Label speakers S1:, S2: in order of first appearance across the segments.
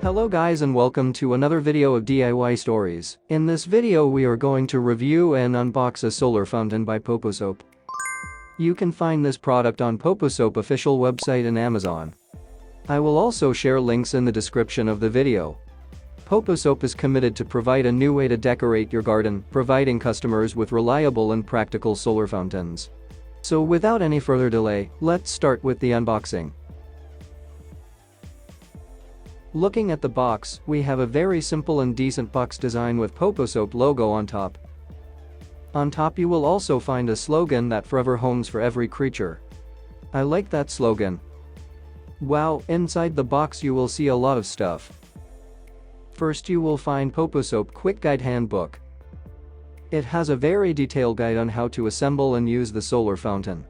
S1: Hello guys and welcome to another video of DIY stories. In this video we are going to review and unbox a solar fountain by POPOSOAP. You can find this product on POPOSOAP official website and Amazon. I will also share links in the description of the video. POPOSOAP is committed to provide a new way to decorate your garden, providing customers with reliable and practical solar fountains. So without any further delay, let's start with the unboxing. Looking at the box, we have a very simple and decent box design with POPOSOAP logo on top. On top you will also find a slogan that forever homes for every creature. I like that slogan. Wow, inside the box you will see a lot of stuff. First you will find POPOSOAP Quick Guide Handbook. It has a very detailed guide on how to assemble and use the solar fountain.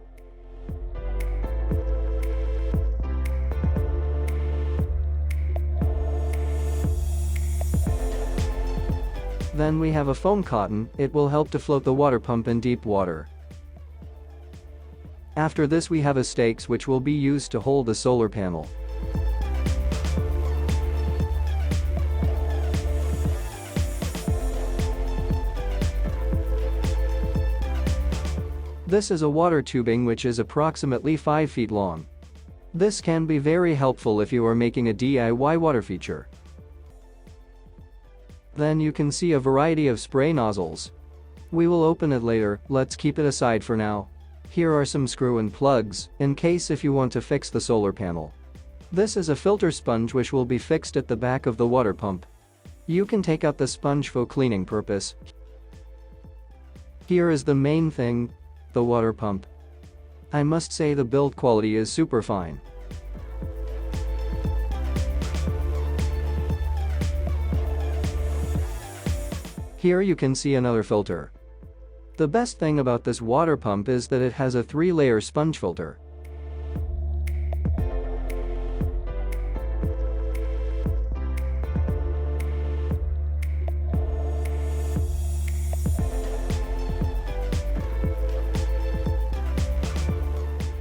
S1: Then we have a foam cotton, it will help to float the water pump in deep water. After this we have a stakes which will be used to hold the solar panel. This is a water tubing which is approximately 5 feet long. This can be very helpful if you are making a DIY water feature. Then you can see a variety of spray nozzles. We will open it later, let's keep it aside for now. Here are some screw and plugs, in case if you want to fix the solar panel. This is a filter sponge which will be fixed at the back of the water pump. You can take out the sponge for cleaning purpose. Here is the main thing, the water pump. I must say the build quality is super fine. Here you can see another filter. The best thing about this water pump is that it has a 3-layer sponge filter.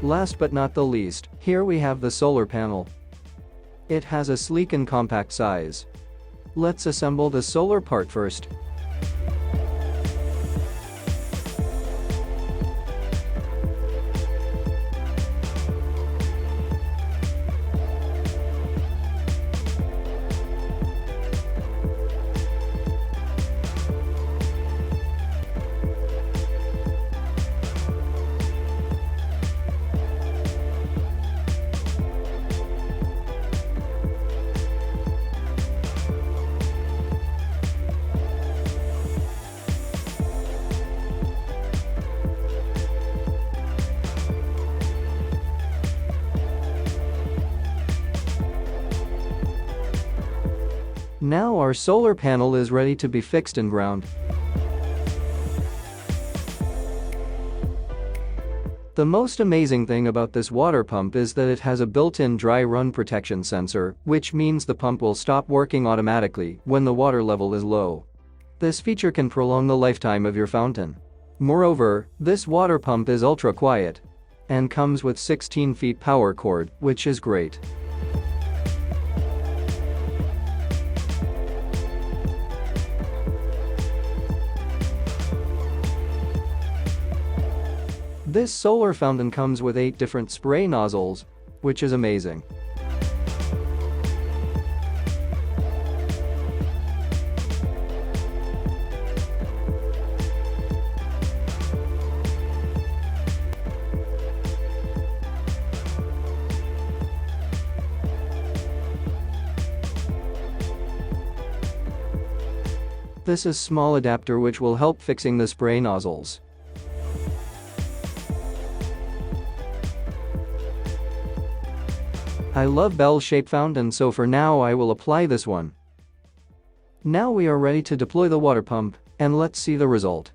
S1: Last but not the least, here we have the solar panel. It has a sleek and compact size. Let's assemble the solar part first. Now our solar panel is ready to be fixed and ground. The most amazing thing about this water pump is that it has a built-in dry run protection sensor, which means the pump will stop working automatically when the water level is low. This feature can prolong the lifetime of your fountain. Moreover, this water pump is ultra quiet and comes with 16 feet power cord, which is great. This solar fountain comes with 8 different spray nozzles, which is amazing. This is small adapter which will help fixing the spray nozzles. I love bell-shaped fountain, so for now I will apply this one. Now we are ready to deploy the water pump, and let's see the result.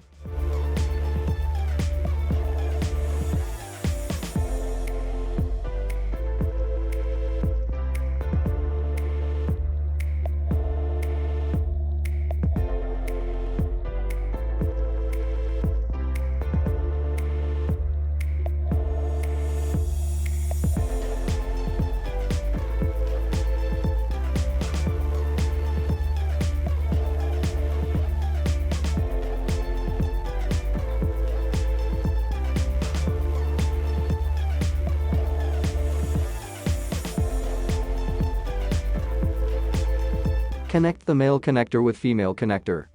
S1: Connect the male connector with female connector.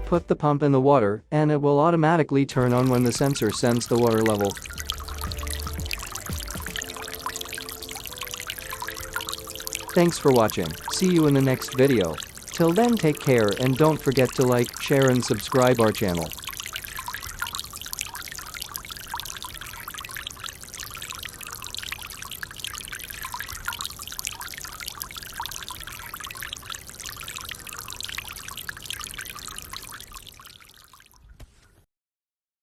S1: Put the pump in the water, and it will automatically turn on when the sensor sends the water level. Thanks for watching. See you in the next video. Till then, take care and don't forget to like, share and subscribe our channel.